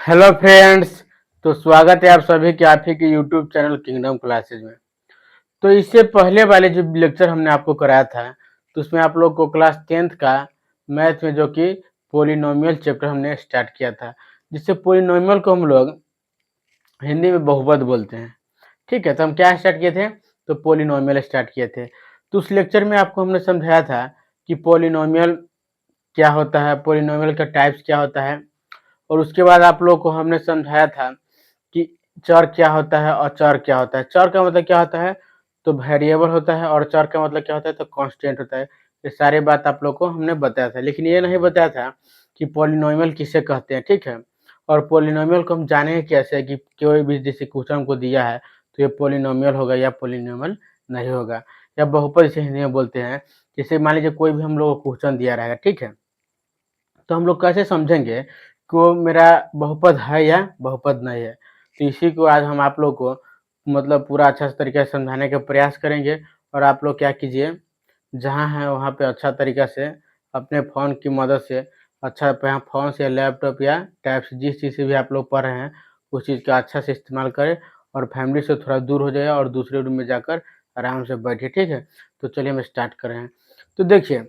Hello friends. तो स्वागत है आप सभी के आप ही के यूट्यूब चैनल किंगडम क्लासेज में। तो इससे पहले वाले जो लेक्चर हमने आपको कराया था तो उसमें आप लोग को क्लास 10th का मैथ में जो कि पोलिनोमियल चैप्टर हमने स्टार्ट किया था, जिससे पोलिनोमियल को हम लोग हिंदी में बहुपद बोलते हैं। ठीक है, तो हम क्या स्टार्ट किए थे? तो पोलिनोमियल स्टार्ट किए थे। तो उस लेक्चर में आपको हमने समझाया था कि पोलिनोमियल क्या होता है, पोलिनोमियल का टाइप्स क्या होता है, और उसके बाद आप लोग को हमने समझाया था कि चर क्या होता है और चर क्या होता है। चर का मतलब क्या होता है? तो वेरिएबल होता है, और चर का मतलब क्या होता है? तो कांस्टेंट होता है। ये सारी बात आप लोग को हमने बताया था, लेकिन ये नहीं बताया था कि पॉलिनोमियल किसे कहते हैं। ठीक है, और पॉलिनोमियल को हम जानेंगे कैसे कि कोई भी जैसे क्वेश्चन हमको दिया है तो ये पॉलिनोमियल होगा या पॉलिनोमियल नहीं होगा, या बहुपद इसे हिंदी में बोलते हैं। जैसे मान लीजिए कोई भी हम लोग को क्वेश्चन दिया रहेगा, ठीक है, तो हम लोग कैसे समझेंगे कि वो मेरा बहुपद है या बहुपद नहीं है? तो इसी को आज हम आप लोग को मतलब पूरा अच्छा तरीके से समझाने का प्रयास करेंगे। और आप लोग क्या कीजिए, जहाँ है वहाँ पे अच्छा तरीका से अपने फ़ोन की मदद से अच्छा फ़ोन से, लैपटॉप या टैब से, जिस चीज़ से भी आप लोग पढ़ रहे हैं उस चीज़ का अच्छा से इस्तेमाल करें, और फैमिली से थोड़ा दूर हो जाए और दूसरे रूम में जाकर आराम से बैठिए। ठीक है, तो चलिए हम स्टार्ट कर रहे हैं। तो देखिए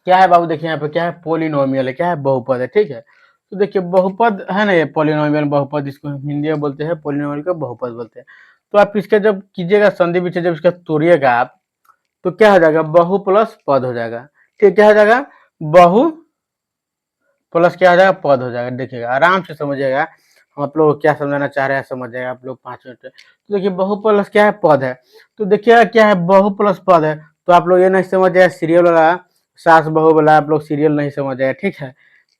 क्या है बाबू, देखिए यहाँ पे क्या है, पोलिनोमियल है, क्या है, बहुपद है। ठीक है, तो देखिए बहुपद है ना, ये पोलिनोमियल बहुपद, इसको हम हिंदी में बोलते हैं, पोलिनोमियल को बहुपद बोलते हैं। तो आप इसका जब कीजिएगा संधि विच्छेद, जब इसका तोड़िएगा आप, तो क्या हो जाएगा? बहु प्लस पद हो जाएगा। ठीक, क्या हो जाएगा? बहु प्लस क्या हो जाएगा? पद हो जाएगा। देखिएगा आराम से समझिएगा, हम आप लोग को क्या समझाना चाह रहे हैं समझ जाएगा आप लोग 5 मिनट में। तो देखिए बहु प्लस क्या है? पद है। तो देखिएगा क्या है? बहु प्लस पद है। तो आप लोग ये नहीं समझ जाए सीरियल वाला, सास बहू वाला आप लोग सीरियल नहीं समझ जाए। ठीक है,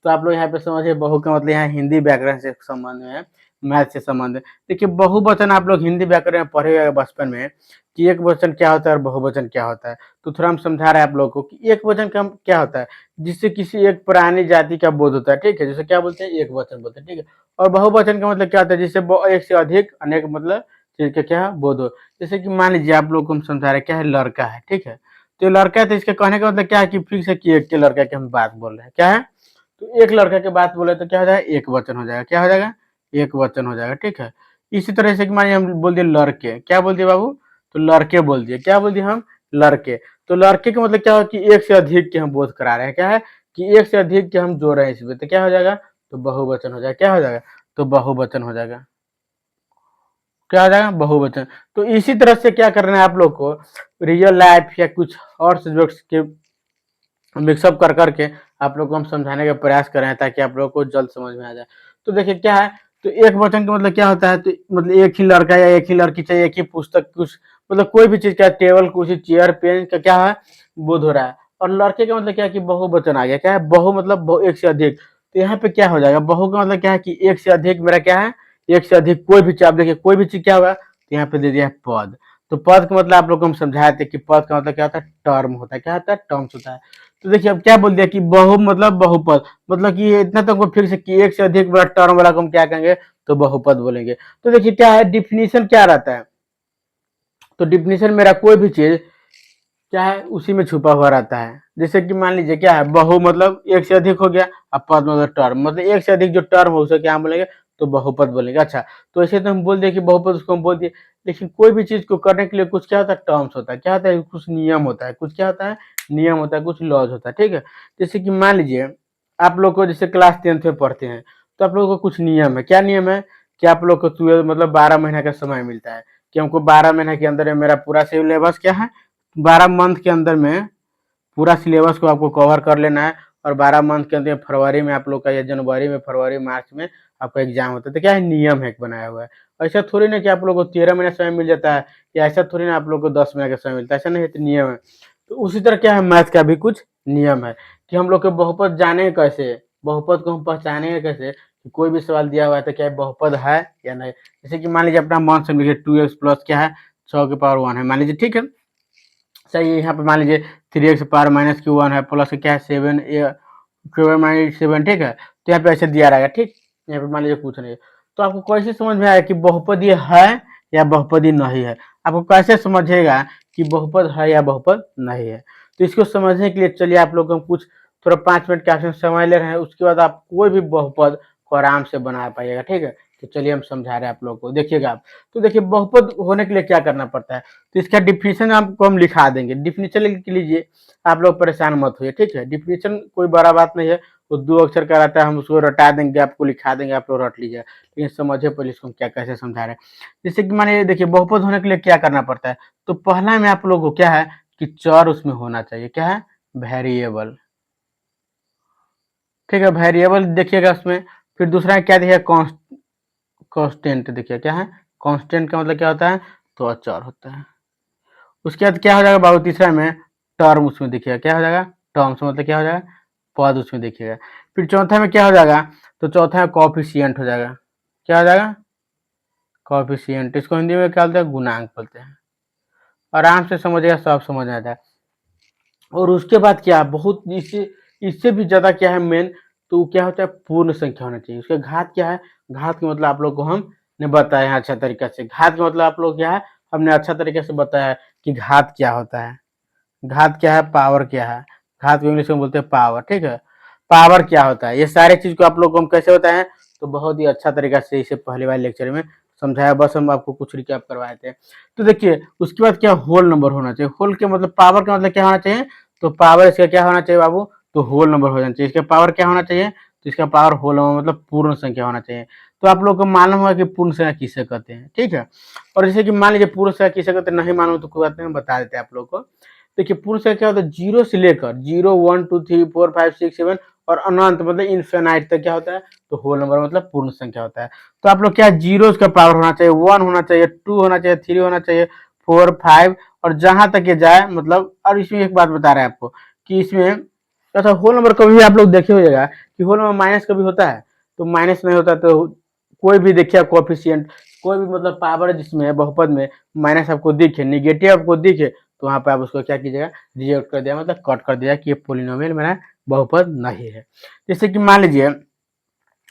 तो आप लोग यहाँ पे समझिए बहु का मतलब यहाँ हिंदी व्याकरण से संबंध है, मैथ से संबंध है। देखिए बहुवचन आप लोग हिंदी व्याकरण में पढ़े हुए बचपन में कि एक वचन क्या होता है और बहुवचन क्या होता है। तो थोड़ा हम समझा रहे हैं आप लोग को कि एक वचन का क्या होता है, जिससे किसी एक प्राणी जाति का बोध होता है। ठीक है, जैसे क्या बोलते हैं? एक वचन बोलते हैं। ठीक है, और बहुवचन का मतलब क्या होता है? जिससे एक से अधिक अनेक मतलब चीज का क्या बोध हो। जैसे कि मान लीजिए आप लोग को हम समझा रहे हैं, क्या है? लड़का है। ठीक है, तो लड़का है, तो इसके कहने का मतलब क्या है कि फिक्स है कि एक के लड़का की हम बात बोल रहे हैं। क्या है? तो एक लड़का की बात बोले तो क्या हो जाएगा? एक वचन हो जाएगा। क्या हो जाएगा? एक वचन हो जाएगा। ठीक है, इसी तरह से कि मानिए हम बोल दिए लड़के, क्या बोल दिए बाबू? तो लड़के बोल दिए। क्या बोल दिए हम? लड़के। तो लड़के का मतलब क्या हो कि एक से अधिक के हम बोध करा रहे हैं। क्या है कि एक से अधिक के हम जोड़ रहे हैं इसमें, तो क्या हो जाएगा? तो बहुवचन हो जाएगा। क्या हो जाएगा? तो बहुवचन हो जाएगा। क्या हो जाएगा? बहुवचन। तो इसी तरह से क्या करना है आप लोग को, रियल लाइफ या कुछ और सब्जेक्ट्स के मिक्सअप कर करके आप लोग को हम समझाने का प्रयास कर रहे हैं ताकि आप लोग को जल्द समझ में आ जाए। तो देखिए क्या है, तो एक वचन का मतलब क्या होता है? तो मतलब एक ही लड़का या एक ही लड़की चाहिए, एक ही पुस्तक, कुछ मतलब कोई भी चीज का, टेबल कुर्सी चेयर पेन का क्या है? बोध हो रहा है। और लड़के का मतलब क्या है कि बहुवचन आ गया। क्या है? बहु मतलब एक से अधिक। तो यहाँ पे क्या हो जाएगा? बहु का मतलब क्या है कि एक से अधिक मेरा क्या है? एक से अधिक कोई भी चीज, आप देखिए कोई भी चीज क्या होगा, तो यहाँ पे दे दिया है पद। तो पद का मतलब आप लोग को हम समझाए थे कि पद का मतलब क्या होता है? टर्म होता है। क्या होता है? टर्म्स होता है। तो देखिए अब क्या बोल दिया कि बहु मतलब बहुपद, मतलब कि इतना तो हमको फिक्स है कि एक से अधिक बड़ा टर्म वाला को हम क्या कहेंगे? तो बहुपद बोलेंगे। तो देखिए क्या है, डिफिनीशन क्या रहता है? तो डिफिनीशन मेरा कोई भी चीज क्या है उसी में छुपा हुआ रहता है। जैसे कि मान लीजिए क्या है, बहु मतलब एक से अधिक हो गया, अब पद मतलब टर्म, मतलब एक से अधिक जो टर्म हो उसे क्या हम बोलेंगे? तो बहुपद बोलेंगे। अच्छा, तो ऐसे तो हम बोल दिए कि बहुपद, उसको हम बोल दिए। लेकिन कोई भी चीज को करने के लिए कुछ क्या होता है? टर्म्स होता है। क्या होता है? कुछ नियम होता है। कुछ क्या होता है? नियम होता है, कुछ लॉज होता है। ठीक है, जैसे कि मान लीजिए आप लोग को जैसे क्लास 10th में पढ़ते हैं, तो आप लोगों को कुछ नियम है। क्या नियम है? कि आप लोग को 12 मतलब 12 महीने का समय मिलता है, कि हमको 12 महीने के अंदर में मेरा पूरा सिलेबस क्या है, 12 मंथ के अंदर में पूरा सिलेबस को आपको कवर कर लेना है। और 12 मंथ के अंदर फरवरी में आप लोग का, या जनवरी में, फरवरी मार्च में आपका एग्जाम होता है। तो क्या है? नियम है एक बनाया हुआ है। ऐसा थोड़ी ना कि आप लोग को 13 महीने समय मिल जाता है, या ऐसा थोड़ी ना आप लोग को 10 महीने का समय मिलता है। ऐसा नहीं है, तो नियम है। तो उसी तरह क्या है, मैथ का भी कुछ नियम है कि हम लोग के बहुपद जाने कैसे, बहुपद को हम पहचाने कैसे, कि कोई भी सवाल दिया हुआ है तो क्या है बहुपद है या नहीं। जैसे कि मान लीजिए अपना मन से लिखिए 2x प्लस क्या है, 6 की पावर 1 है, मान लीजिए। ठीक है, सही है। यहाँ पे मान लीजिए 3x की पावर -1 है, प्लस क्या है 7 ठीक है, तो यहाँ पे ऐसे दिया रहेगा। ठीक, यहाँ पे मान लीजिए कुछ नहीं है। तो आपको कैसे समझ में आया कि बहुपद ये है या बहुपद ये नहीं है? आपको कैसे समझेगा कि बहुपद है या बहुपद नहीं है? तो इसको समझने के लिए चलिए आप लोग हम कुछ थोड़ा 5 मिनट का समय ले रहे हैं। उसके बाद आप कोई भी बहुपद आपको आराम से बना पाइएगा, ठीक है। तो चलिए हम समझा रहे हैं आप लोगों को, देखिएगा आप। तो देखिए बहुपद होने के लिए क्या करना पड़ता है, तो इसका डिफिनीशन आपको हम लिखा देंगे। डिफिनीशन लिख लीजिए, आप लोग परेशान मत होइए, ठीक है। डिफिनीशन कोई बड़ा बात नहीं है, वो 2 अक्षर का रहता है, हम उसको रटा देंगे, आपको लिखा देंगे, आप लोग रट लीजिए। लेकिन समझिए पहले इसको हम क्या कैसे समझा रहे हैं। जैसे कि मानिए देखिए बहुपद होने के लिए क्या करना पड़ता है, तो पहला में आप लोगों को क्या है कि चर उसमें होना चाहिए, क्या है, वेरिएबल, ठीक है, वेरिएबल देखिएगा उसमें। फिर दूसरा क्या देखिएगा, कांस्टेंट, देखिए क्या है, कांस्टेंट का मतलब क्या होता है, तो अचर होता है। उसके बाद क्या हो जाएगा बाबू, तीसरा में टर्म उसमें देखिएगा, क्या हो जाएगा, टर्म्स मतलब क्या हो जाएगा, पद उसमें देखिएगा। फिर चौथा में क्या हो जाएगा, तो चौथा में कॉफिशिएंट हो जाएगा, क्या हो जाएगा, कॉफिशिएंट। इसको हिंदी में क्या बोलते हैं, गुणांक बोलते हैं। आराम से समझिएगा, सब समझ आ जाए। और उसके बाद क्या है, बहुत इससे इससे भी ज्यादा क्या है मेन, तो क्या होता है, पूर्ण संख्या होना चाहिए। उसका घात क्या है, घात का मतलब आप लोग को हमने बताया है अच्छा तरीका से। घात का मतलब आप लोग क्या है, हमने अच्छा तरीके से बताया है कि घात क्या होता है। घात क्या है, पावर क्या है, घात को इंग्लिश में बोलते हैं पावर, ठीक है। पावर क्या होता है, ये सारे चीज को आप लोग को हम कैसे बताए हैं, तो बहुत ही अच्छा तरीका से इसे पहले वाले लेक्चर में समझाया, बस हम आपको कुछ रिकैप करवाए थे। तो देखिए उसके बाद क्या, होल नंबर होना चाहिए। होल के मतलब पावर का मतलब क्या होना चाहिए, तो पावर इसका क्या होना चाहिए बाबू, तो होल नंबर हो जाना चाहिए। इसका पावर क्या होना चाहिए, तो इसका पावर होल नंबर मतलब पूर्ण संख्या होना चाहिए। तो आप लोग को मालूम होगा कि पूर्ण संख्या किसे कहते हैं, ठीक है। और जैसे कि मान लीजिए पूर्ण संख्या किसे कहते हैं, नहीं मालूम तो कोई बात नहीं, हम बता देते हैं आप लोग को। देखिए पूर्ण संख्या क्या होता है, जीरो से लेकर 0 1 2 3 4 5 6 7 और अनंत मतलब इनफिनाइट तक क्या होता है, तो होल नंबर मतलब पूर्ण संख्या होता है। तो आप लोग क्या, जीरो उसका पावर होना चाहिए, 1 होना चाहिए, 2 होना चाहिए, 3 होना चाहिए, 4 5 और जहां तक ये जाए मतलब। और इसमें एक बात बता रहे हैं आपको कि इसमें अच्छा होल नंबर कभी भी आप लोग देखे होगा कि होल नंबर माइनस कभी होता है, तो माइनस नहीं होता। तो कोई भी देखिए कोएफिशिएंट, कोई भी मतलब पावर जिसमें है बहुपद में माइनस आपको दिखे, निगेटिव आपको दिखे, तो वहां पे आप उसको क्या कीजिएगा, रिजेक्ट कर दिया, मतलब कट कर दिया कि ये पोलिनोमियल मेरा बहुपद नहीं है। जैसे कि मान लीजिए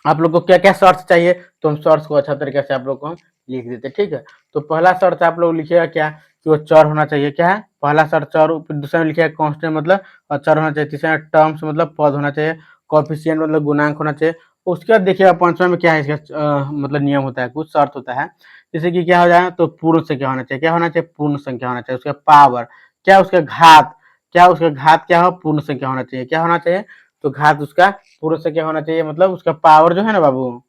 आप लोग को क्या क्या शर्त चाहिए, तो हम शर्त को अच्छा तरीके से आप लोग को हम लिख देते, ठीक है। तो पहला शर्त आप लोग लिखिएगा क्या, कि वो चर होना चाहिए, क्या है, पहला शर्त चर। फिर दूसरा में लिखिएगा कांस्टेंट मतलब चर होना चाहिए। तीसरा टर्म्स मतलब पद होना चाहिए। कोएफिशिएंट मतलब गुणांक होना चाहिए। उसके बाद देखिएगा पांचवा में क्या है, इसका मतलब नियम होता है, कुछ शर्त होता है। जैसे कि क्या हो जाए, तो पूर्ण संख्या होना चाहिए, क्या होना चाहिए, पूर्ण संख्या होना चाहिए। उसका पावर क्या, उसका घात क्या, उसका घात क्या हो, पूर्ण संख्या होना चाहिए, क्या होना चाहिए, तो घात उसका पूर्ण संख्या होना चाहिए। मतलब उसका पावर जो है ना बाबू,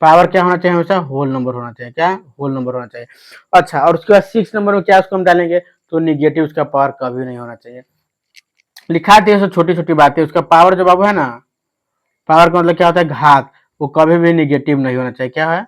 पावर क्या होना चाहिए, हमेशा होल नंबर होना चाहिए, क्या, होल नंबर होना चाहिए। अच्छा, और उसके बाद 6 नंबर में क्या उसको हम डालेंगे, तो निगेटिव उसका पावर कभी नहीं होना चाहिए। लिखा दिए सब छोटी छोटी बातें। उसका पावर जो बाबू है ना, पावर का मतलब क्या होता है, घात, वो कभी भी निगेटिव नहीं होना चाहिए, क्या है,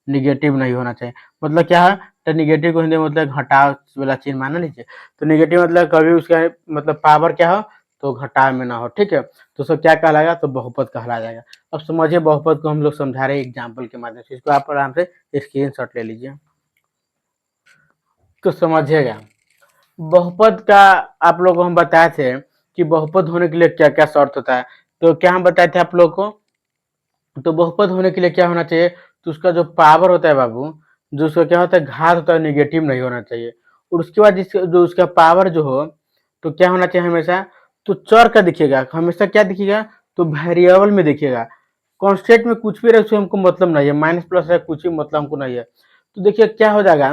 निगेटिव नहीं होना चाहिए। मतलब क्या है, तो निगेटिव को हिंदी में मतलब घटाव वाला चिन्ह मान लीजिए। तो निगेटिव मतलब कभी उसका मतलब पावर क्या हो, तो घटाव में ना हो, ठीक है। तो उसको क्या कहलाएगा, तो बहुपद कहला जाएगा। अब समझिए बहुपद को हम लोग समझा रहे हैं एग्जाम्पल के माध्यम से, इसको आप आराम से स्क्रीन शॉट ले लीजिए तो समझिएगा। बहुपद का आप लोग को हम बताए थे कि बहुपद होने के लिए क्या क्या शर्त होता है। तो क्या हम बताए थे आप लोग को, तो बहुपद होने के लिए क्या होना चाहिए, तो उसका जो पावर होता है बाबू, जो उसका क्या होता है घात होता है, निगेटिव नहीं होना चाहिए। और उसके बाद जो उसका पावर जो हो, तो क्या होना चाहिए हमेशा, तो चर का दिखेगा, हमेशा क्या दिखेगा, तो वेरिएबल में दिखेगा। कांस्टेंट में कुछ भी रहे उससे हमको मतलब नहीं है, माइनस प्लस है कुछ भी मतलब हमको नहीं है। तो देखिए क्या हो जाएगा,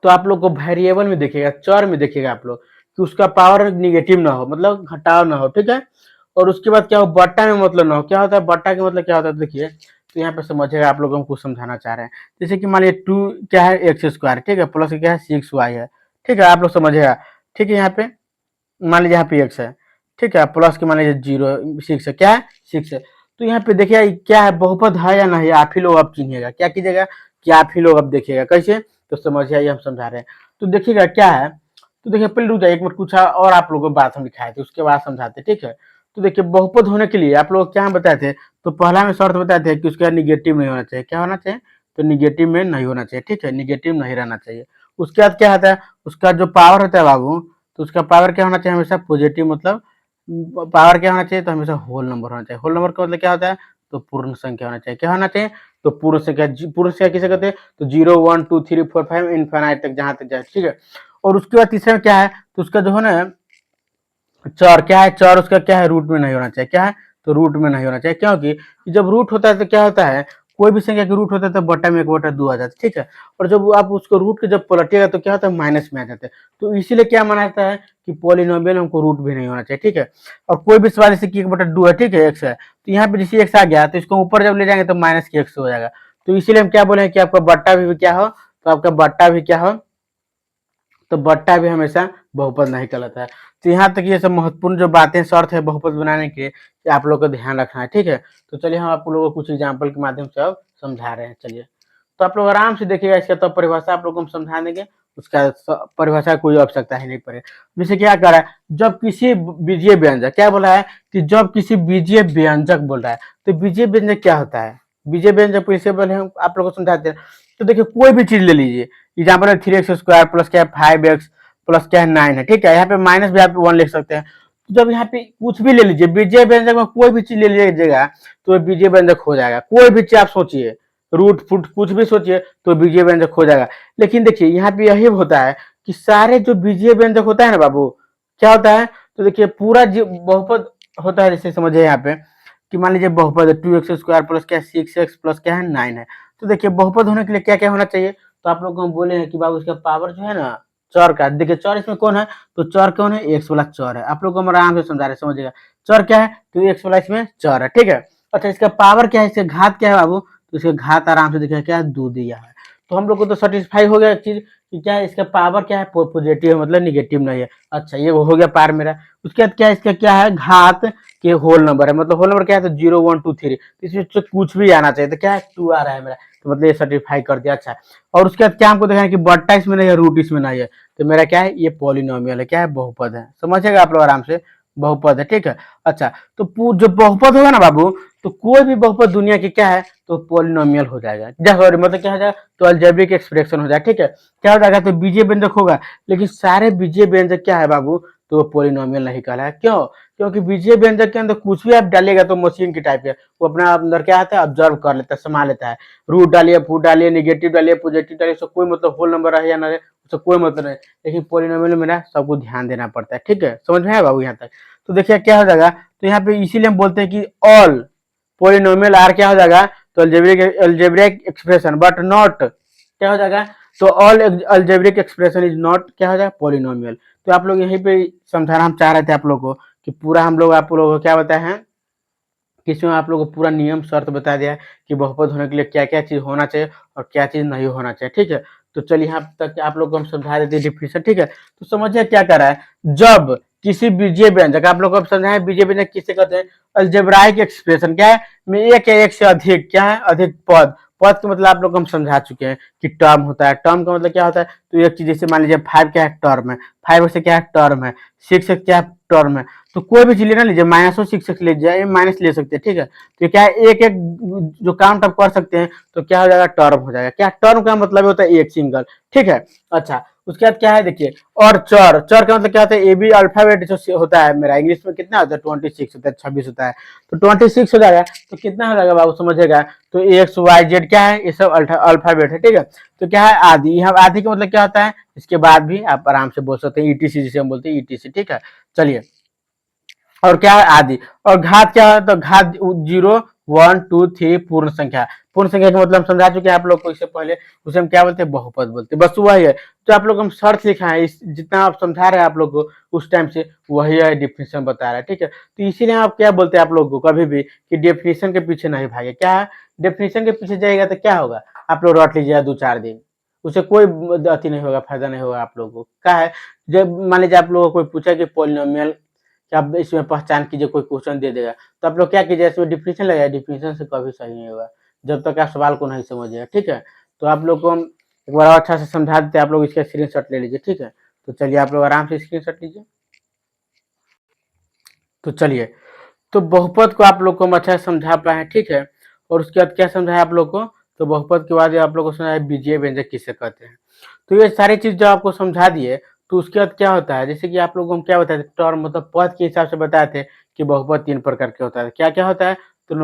तो आप लोग को वेरिएबल में देखिएगा, चर में देखिएगा आप लोग कि उसका पावर निगेटिव ना हो, मतलब घटाव ना हो, ठीक है। और उसके बाद क्या हो, बट्टा में मतलब ना हो। क्या होता है बट्टा का मतलब, क्या होता है देखिए, तो यहाँ पे समझिएगा, आप लोग हम कुछ समझाना चाह रहे हैं। जैसे कि मान लीजिए 2 क्या है, एक्स स्क्वायर, ठीक है, प्लस क्या है 6y है, ठीक है, आप लोग समझिएगा। ठीक है, यहाँ पे मान लीजिए यहाँ पे एक्स है, ठीक है, प्लस के मान लीजिए 0 6 है, क्या है 6 है। तो यहाँ पे देखिए क्या है, बहुपद है या नहीं, आप ही लोग अब चिन्हिएगा, क्या कीजिएगा कि आप ही लोग अब देखिएगा कैसे, तो समझिए आइए हम समझा रहे हैं। तो देखिएगा क्या है, तो देखिए पहले रुक जाइए एक मिनट, कुछ और आप लोगों को बात हम दिखाए थे, उसके बाद समझाते, ठीक है। तो देखिए बहुपद होने के लिए आप लोग क्या बताए थे, तो पहला में शर्त बताए थे कि उसका निगेटिव नहीं होना चाहिए, क्या होना चाहिए, तो निगेटिव में नहीं होना चाहिए, ठीक है, निगेटिव नहीं रहना चाहिए। उसके बाद क्या होता है, उसका जो पावर होता है बाबू, तो उसका पावर क्या होना चाहिए, हमेशा पॉजिटिव, मतलब पावर क्या होना चाहिए, तो हमेशा होल नंबर होना चाहिए। होल नंबर का मतलब क्या होता है, तो पूर्ण संख्या होना चाहिए, क्या होना चाहिए, तो पूर्ण संख्या। पूर्ण संख्या किसे कहते हैं, तो 0 1 2 3 4 5 इनफाइनाइट तक जहां तक जाए, ठीक है। और उसके बाद तीसरा में क्या है, तो उसका जो है ना चर, क्या है चर, उसका क्या है रूट में नहीं होना चाहिए, क्या है तो रूट में नहीं होना चाहिए, क्योंकि जब रूट होता है तो क्या होता है, कोई भी संख्या की रूट होता है तो बट्टा में 1/2 आ जाता है, ठीक है। और जब आप उसको रूट के जब पलटिएगा तो क्या होता है, माइनस में आ जाता है। तो इसीलिए क्या माना जाता है कि पॉलिनोमियल हमको रूट भी नहीं होना चाहिए, ठीक है। और कोई भी सवाल जैसे कि 1/2 है, ठीक है, एक्स है, तो यहाँ पे जैसे एक्स आ गया तो इसको ऊपर जब ले जाएंगे तो माइनस की एक्स हो जाएगा। तो इसीलिए हम क्या बोले कि आपका बट्टा भी क्या हो, तो आपका बट्टा भी क्या हो, तो बट्टा भी हमेशा बहुपद नहीं कहलाता है। तो यहाँ तक ये सब महत्वपूर्ण जो बातें शर्त है बहुपद बनाने के, कि आप लोग को ध्यान रखना है, ठीक है। तो चलिए हम आप लोगों को कुछ एग्जाम्पल के माध्यम से अब समझा रहे हैं। चलिए, तो आप लोग आराम से देखिएगा, इसका तो परिभाषा आप लोग को हम समझा देंगे, उसका परिभाषा कोई आवश्यकता ही नहीं पड़ेगी। जैसे क्या कर रहा है, जब किसी बीजीय व्यंजक, क्या बोला है कि जब किसी बीजीय व्यंजक बोल रहा है, तो बीजीय व्यंजक क्या होता है, बीजीय व्यंजक कैसे बोले हम आप लोग को समझाते हैं। तो देखिए कोई भी चीज ले लीजिए, एग्जाम्पल है 3x² प्लस क्या है 5x प्लस क्या है 9 है, ठीक है। यहाँ पे माइनस भी आप 1 लिख सकते हैं। तो जब यहाँ पे कुछ भी ले लीजिए बीजीय व्यंजक में, कोई भी चीज ले लीजिएगा तो बीजीय व्यंजक हो जाएगा। कोई भी चीज आप सोचिए, रूट फुट कुछ भी सोचिए तो बीजीय व्यंजक हो जाएगा। लेकिन देखिए यहाँ पे यही होता है कि सारे जो बीजीय व्यंजक होता है ना बाबू, क्या होता है, तो देखिए पूरा जो बहुपद होता है, जैसे समझिए यहाँ पे कि मान लीजिए बहुपद है 2x² प्लस क्या 6x प्लस क्या है 9 है। तो देखिए बहुपद होने के लिए क्या क्या होना चाहिए, तो आप लोग को हम बोले हैं कि बाबू इसका पावर जो है ना चर का, देखिए चर इसमें कौन है, तो चर कौन है, एक्स वाला चर है। आप लोग को हम आराम से समझा रहे समझिएगा, चर क्या है, तो एक्स वाला इसमें चर है, ठीक है। अच्छा इसका पावर क्या है, इसका घात क्या है बाबू, तो इसका घात आराम से देखिए क्या है 2 दिया है। तो हम लोग को तो सेटिस्फाई हो गया एक चीज कि क्या है, इसका पावर क्या है पॉजिटिव है, मतलब निगेटिव नहीं है। अच्छा ये हो गया पार मेरा। उसके बाद क्या है, इसका क्या है घात के होल नंबर है, मतलब होल नंबर क्या है, तो 0 1 2 3, इसमें से कुछ भी आना चाहिए, तो क्या है 2 आ रहा है मेरा, तो मतलब ये सर्टिफाई कर दिया। अच्छा और उसके बाद क्या हमको देखना है कि बट्टा इसमें नहीं है, रूट इसमें नहीं है, तो मेरा क्या है, ये पॉलिनोमियल है, क्या है बहुपद है। समझिएगा आप लोग आराम से, बहुपद है, ठीक है। अच्छा तो जो बहुपद होगा ना बाबू, तो कोई भी बहुपद दुनिया की क्या है, तो पॉलिनोमियल हो जाएगा, मतलब क्या हो जाएगा, तो अलजेब्रिक एक्सप्रेशन हो जाएगा, ठीक है। क्या हो जाएगा, तो बीजीय व्यंजक होगा, लेकिन सारे बीजीय व्यंजक क्या है बाबू, तो वो पॉलिनोमियल नहीं कहला है। क्यों, क्योंकि बीजीय व्यंजक के अंदर कुछ भी आप डालिएगा तो मशीन की टाइप है, वो अपना अंदर क्या आता है, ऑब्जर्व कर लेता है, संभाल लेता है। रूट डालिए, फूट डालिए, निगेटिव डालिए, पॉजिटिव डालिए, उससे कोई मतलब होल नंबर रहे या ना रहे, उससे कोई मतलब नहीं। लेकिन पॉलिनोमियल में ना सबको ध्यान देना पड़ता है, ठीक है। समझ में आया बाबू यहाँ तक। तो देखिए क्या हो जाएगा, तो यहाँ पे इसीलिए हम बोलते हैं कि ऑल पॉलिनोमियल आर क्या हो जाएगा, तो अलजेब्रिक एक्सप्रेशन बट नॉट क्या हो जाएगा, तो all algebraic expression is not क्या हो जाएगा, पॉलिनोमियल। तो आप लोग यहीं पे समझाना हम चाह रहे थे आप लोग को कि पूरा हम लोग आप लोगों को क्या बताए हैं कि इसमें आप लोगों को पूरा नियम शर्त बता दिया है कि बहुपद होने के लिए क्या क्या चीज होना चाहिए और क्या चीज नहीं होना चाहिए, ठीक है। तो चलिए यहाँ तक आप लोग को हम समझा देते हैं डिफिनेशन, ठीक है। तो समझिए क्या कर रहा है, जब किसी बीजीय व्यंजक, आप लोग को अब समझाए बीजीय व्यंजक किसे कहते हैं, अलजेब्राइक एक्सप्रेशन क्या है, में एक या एक से अधिक क्या है, अधिक पद। पद का मतलब आप लोग को हम समझा चुके हैं कि टर्म होता है, टर्म का मतलब क्या होता है, तो एक चीज जैसे मान लीजिए 5 क्या है टर्म है, 5 से क्या है टर्म है, 6 क्या है टर्म है। तो कोई भी चीज लेना लीजिए, -6 लीजिए, माइनस ले सकते हैं, ठीक है। तो क्या है एक एक जो काउंट आप कर सकते हैं, तो क्या हो जाएगा, टर्म हो जाएगा। क्या टर्म का मतलब होता है एक सिंगल, ठीक है। अच्छा उसके बाद क्या है देखिए, और चर, चर का मतलब क्या होता है, ए बी अल्फाबेट जो होता है मेरा इंग्लिश में कितना होता है 26 होता है, 26 होता है, तो 26 हो जाएगा। तो कितना हो जाएगा बाबू समझेगा, तो एक्स वाई जेड क्या है, ये सब अल्फाबेट है, ठीक है। तो क्या है आदि, यहाँ आदि का मतलब क्या होता है, इसके बाद भी आप आराम से बोल सकते हैं ईटीसी, जिसे हम बोलते हैं ईटीसी, ठीक है। चलिए और क्या है आदि, और घात क्या है, तो घात 0 1 2 3 पूर्ण संख्या। पूर्ण संख्या का मतलब समझा चुके हैं आप लोग को इससे पहले, उसे हम क्या बोलते हैं, बहुपद बोलते हैं। बस वही है जो आप लोग हम शर्त लिखा है, इस जितना आप समझा रहे हैं आप लोग को उस टाइम से, वही है डिफिनेशन बता रहा है, ठीक है। तो इसीलिए आप क्या बोलते हैं आप लोग को कभी भी कि डेफिनेशन के पीछे नहीं भागे। क्या है, डेफिनेशन के पीछे जाएगा तो क्या होगा, आप लोग रट लीजिएगा 2 4 दिन, उसे कोई अति नहीं होगा, फायदा नहीं होगा आप लोगों को। क्या है, जब मान लीजिए आप लोगों को कोई पूछा कि पॉलिनोमियल कि आप इसमें पहचान कीजिए, कोई क्वेश्चन दे देगा, तो आप लोग क्या कीजिए, इसमें डिफिनेशन लगाइए, डिफिनेशन से कभी सही नहीं होगा जब तक आप सवाल को नहीं समझिएगा, ठीक है। तो आप लोग को हम एक बार और अच्छा से समझा देते हैं, आप लोग इसका स्क्रीनशॉट ले लीजिए, ठीक है। तो चलिए आप लोग आराम से स्क्रीनशॉट लीजिए। तो चलिए, तो बहुपद को आप लोग को हम अच्छा से समझा पाए हैं, ठीक है। और उसके बाद क्या समझाया आप लोग को, तो बहुपद के बाद आप लोग को समझाया बीजीय व्यंजक किसे कहते हैं। तो ये सारी चीज जो आपको समझा दिए, तो उसके बाद क्या होता है, जैसे कि आप लोगों को हम क्या बताए थे, टर्म मतलब पद के हिसाब से बताए थे कि बहुपद 3 प्रकार के होता है। क्या क्या होता है, तो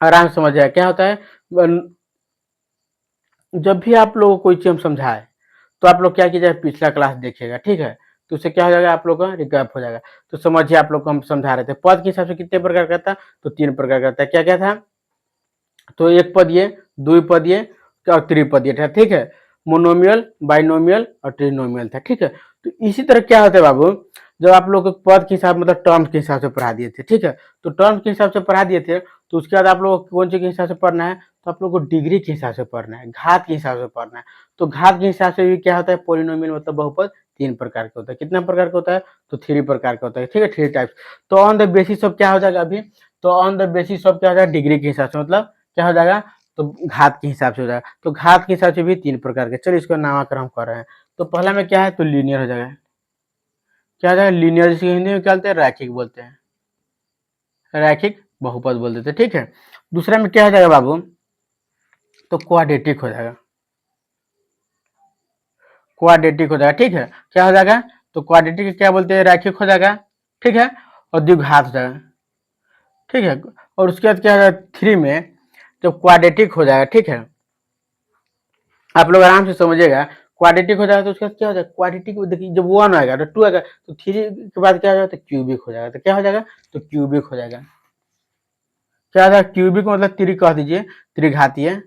आराम से समझ जाए क्या होता है। जब भी आप लोगों को कोई चीज हम समझाए, तो आप लोग क्या कीजिए, पिछला क्लास देखिएगा, ठीक है। तो उससे क्या हो जाएगा आप लोग का रिकैप हो जाएगा। तो समझिए आप लोग को हम समझा रहे थे पद के हिसाब से कितने प्रकार का था, तो 3 प्रकार का था। क्या क्या था, तो एक पद ये, द्विपद ये और त्रिपद ये था, ठीक है। मोनोमियल, बाइनोमियल और ट्रिनोमियल था, ठीक है। तो इसी तरह क्या होता है बाबू, जब आप लोग को पद के हिसाब मतलब टर्म्स के हिसाब से पढ़ा दिए थे, ठीक है। तो टर्म्स के हिसाब से पढ़ा दिए थे, तो उसके बाद आप लोग को कौन से के हिसाब से पढ़ना है, तो आप लोग को डिग्री के हिसाब से पढ़ना है, घात के हिसाब से पढ़ना है। तो घात के हिसाब से भी क्या होता है, पोलिनोमियल मतलब बहुपद 3 प्रकार का होता है। कितना प्रकार का होता है, तो 3 प्रकार का होता है, ठीक है, 3 टाइप्स। तो ऑन द बेसिस ऑफ क्या हो जाएगा अभी, तो ऑन द बेसिस ऑफ क्या हो जाएगा, डिग्री के हिसाब से मतलब क्या हो जाएगा, तो घात के हिसाब से हो जाएगा। तो घात के हिसाब से भी 3 प्रकार के, चलिए इसका नामकरण हम कर रहे हैं। तो पहला में क्या है, तो लीनियर हो जाएगा। क्या हो जाएगा, लीनियर, जिसे हिंदी में क्या बोलते हैं, रैखिक बोलते हैं, रैखिक बहुपद बोल देते हैं, ठीक है। दूसरा में क्या हो जाएगा बाबू, तो क्वाड्रेटिक हो जाएगा, क्वाड्रेटिक हो जाएगा, ठीक है। क्या हो जाएगा, तो क्वाड्रेटिक क्या बोलते हैं, रैखिक हो जाएगा, ठीक है। और द्विघात हो जाएगा, ठीक है। और उसके बाद क्या हो जाएगा, 3 में जब क्वाड्रेटिक हो जाएगा, ठीक है, आप लोग आराम से समझिएगा। क्वाड्रेटिक हो जाएगा तो उसके बाद क्या हो जाएगा, क्वाड्रेटिक देखिए जब 1 आएगा तो 2 आएगा, तो 3 के बाद क्या हो जाएगा, तो क्यूबिक हो जाएगा। तो क्या हो जाएगा, तो क्यूबिक हो जाएगा। क्या हो जाएगा, क्यूबिक मतलब त्रि कह दीजिए, त्रिघातीय,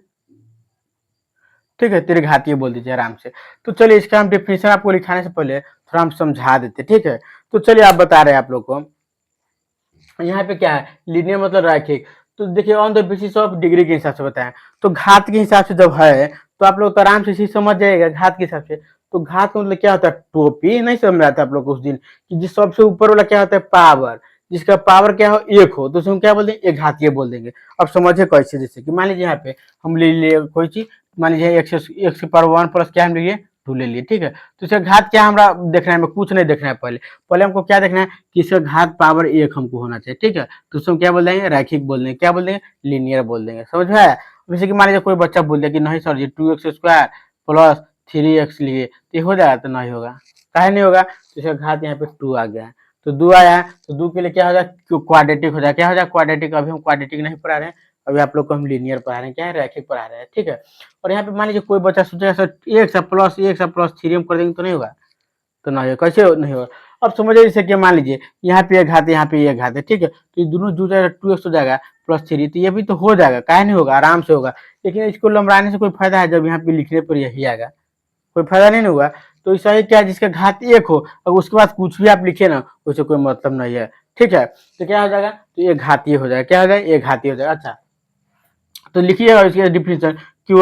ठीक है, त्रिघातीय बोल दीजिए आराम से। तो चलिए इसका हम डेफिनेशन आपको लिखाने से पहले थोड़ा हम समझा देते, ठीक है। तो चलिए आप बता रहे हैं आप लोग को, यहाँ पे क्या है, लीनियर मतलब रैखिक। तो देखिए on the basis of degree के हिसाब से बताएं, तो घात के हिसाब से जब है तो आप लोग तो आराम से इसी समझ जाएगा घात के हिसाब से। तो घात का मतलब क्या होता है, टोपी नहीं समझ में आता आप लोग को उस दिन कि जिस सबसे ऊपर वाला क्या होता है, पावर, जिसका पावर क्या हो, एक हो, तो उसमें क्या बोल देंगे, एक घातीय बोल देंगे। अब समझे कैसे, जैसे कि मान लीजिए यहाँ पे हम ले लिए कोई चीज, मान लीजिए एक्स की पावर 1 प्लस क्या हम लिए 2 ले लिए, ठीक है। तो इसका घात क्या हमारा देखना है, हमें कुछ नहीं देखना है, पहले पहले हमको क्या देखना है कि इसका घात पावर 1 हमको होना चाहिए, ठीक है। तो उसको क्या बोल देंगे, रैखिक बोल देंगे, क्या बोल देंगे, लीनियर बोल देंगे, समझ में आया। जैसे कि मान लीजिए कोई बच्चा बोल दिया कि नहीं सर जी 2x² प्लस 3x लिए, तो ये हो जाएगा, तो नहीं होगा, काहे नहीं होगा, तो इसका घात यहाँ पे 2 आ गया है। तो 2 आया है, तो 2 के लिए क्या हो जाए, क्वाड्रेटिक हो जाए। क्या हो जाए, क्वाड्रेटिक। अभी हम क्वाड्रेटिक नहीं पढ़ा रहे हैं, अभी आप लोग को हम लीनियर पढ़ा रहे हैं, क्या है, रैखिक पढ़ा रहे हैं, ठीक है। और यहाँ पे मान लीजिए कोई बच्चा सोचेगा सर एक सा प्लस 3 हम कर देंगे तो नहीं होगा, तो नहीं होगा, कैसे नहीं होगा। अब समझिए जैसे कि मान लीजिए यहाँ पे एक घात है, यहाँ पे एक घात है, ठीक है। तो ये दोनों जुड़ जाएगा, 2x हो जाएगा प्लस 3, तो ये भी तो हो जाएगा, काहे नहीं होगा, आराम से होगा। लेकिन इसको लंबराने से कोई फायदा है, जब यहाँ पे लिखने पर यही आएगा, कोई फायदा नहीं होगा। तो ऐसा ही क्या है, जिसका घात 1 हो और उसके बाद कुछ भी आप लिखे ना, उससे कोई मतलब नहीं है, ठीक है। तो क्या हो जाएगा, तो ये घातीय हो जाएगा, क्या हो जाएगा, ये घातीय हो जाएगा। अच्छा, तो लिखिएगा इसके डिफिनेशन कि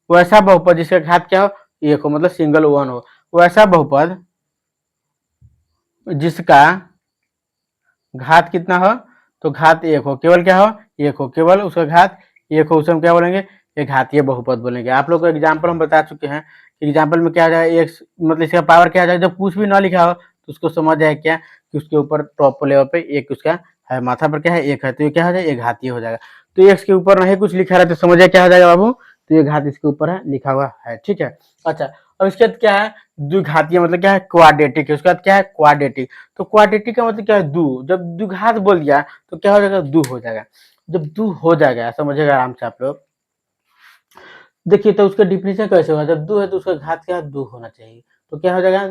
वैसा बहुपद जिसका घात क्या हो, 1 हो, मतलब सिंगल 1 हो, वैसा बहुपद जिसका घात कितना हो, तो घात 1 हो, केवल क्या हो, 1 हो, केवल उसका घात 1 हो, उसे हम क्या बोलेंगे, एक घातीय बहुपद बोलेंगे। आप लोग को एग्जाम्पल हम बता चुके हैं, एग्जाम्पल में क्या हो जाएगा, एक मतलब इसका पावर क्या हो जाएगा, जब कुछ भी ना लिखा हो तो उसको समझ जाए क्या कि उसके ऊपर टॉप लेवल पे एक उसका है, माथा पर क्या है, एक है, तो ये क्या हो जाएगा, एक घातीय हो जाएगा। तो एक्स के ऊपर नहीं कुछ लिखा रहा तो समझिए क्या हो जाएगा बाबू, तो ये घात इसके ऊपर है, लिखा हुआ है, ठीक है। अच्छा, और इसके बाद क्या है, द्विघातीय मतलब क्या है, क्वाड्रेटिक है। उसके बाद क्या है, क्वाड्रेटिक। तो क्वाड्रेटिक का मतलब क्या है, दो, जब द्विघात बोल दिया तो क्या हो जाएगा, दो हो जाएगा। जब दो हो जाएगा, समझिएगा आराम से आप लोग देखिए, तो उसका डिफिनेशन कैसे होगा, जब दो है तो उसका घात क्या, दो होना चाहिए, तो क्या हो जाएगा,